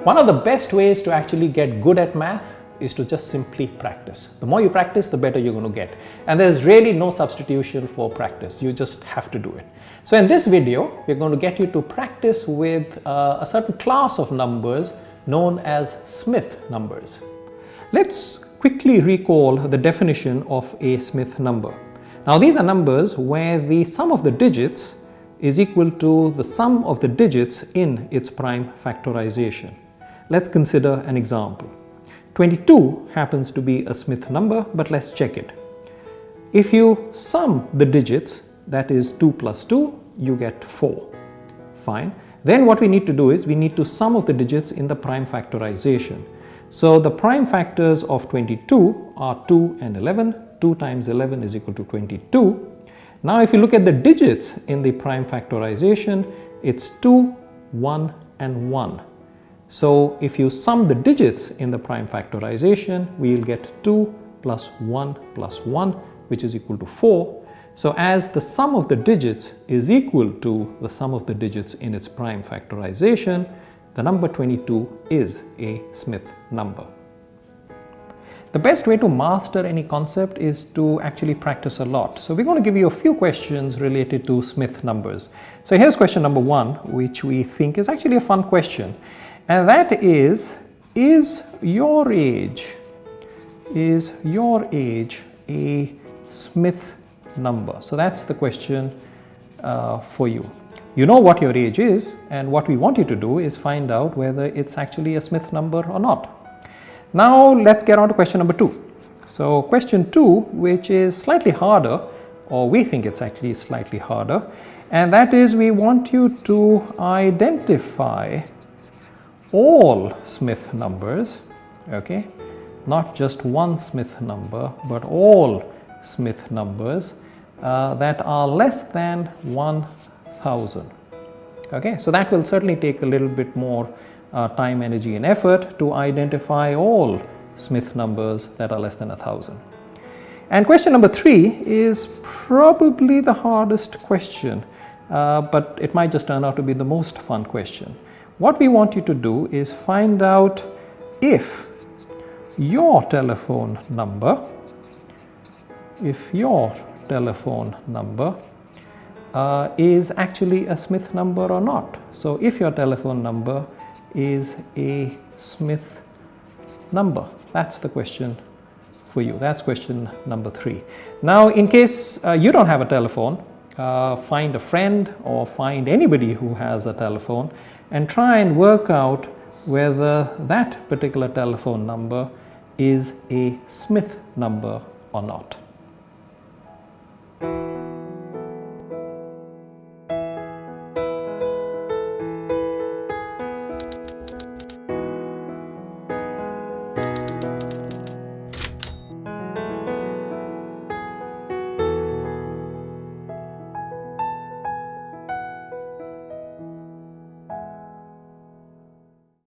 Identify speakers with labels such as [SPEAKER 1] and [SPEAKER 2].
[SPEAKER 1] One of the best ways to actually get good at math is to just simply practice. The more you practice, the better you're going to get. And there's really no substitution for practice. You just have to do it. So in this video, we're going to get you to practice with a certain class of numbers known as Smith numbers. Let's quickly recall the definition of a Smith number. Now these are numbers where the sum of the digits is equal to the sum of the digits in its prime factorization. Let's consider an example. 22 happens to be a Smith number, but let's check it. If you sum the digits, that is 2 plus 2, you get 4. Fine. Then what we need to do is we need to sum of the digits in the prime factorization. So the prime factors of 22 are 2 and 11. 2 times 11 is equal to 22. Now if you look at the digits in the prime factorization, it's 2, 1 and 1. So if you sum the digits in the prime factorization, we'll get 2 plus 1 plus 1, which is equal to 4. So as the sum of the digits is equal to the sum of the digits in its prime factorization, the number 22 is a Smith number. The best way to master any concept is to actually practice a lot. So we're going to give you a few questions related to Smith numbers. So here's question number 1, which we think is actually a fun question. And that is your age a Smith number? So that's the question for you. You know what your age is, and what we want you to do is find out whether it's actually a Smith number or not. Now let's get on to question number 2. So question 2, which is slightly harder, or we think it's actually slightly harder, and that is we want you to identify all Smith numbers, okay, not just one Smith number, but all Smith numbers that are less than 1000. Okay, so that will certainly take a little bit more time, energy and effort to identify all Smith numbers that are less than 1000. And question number 3 is probably the hardest question, but it might just turn out to be the most fun question. What we want you to do is find out if your telephone number is actually a Smith number or not. So if your telephone number is a Smith number, that's the question for you. That's question number 3. Now in case you don't have a telephone, find a friend or find anybody who has a telephone and try and work out whether that particular telephone number is a Smith number or not.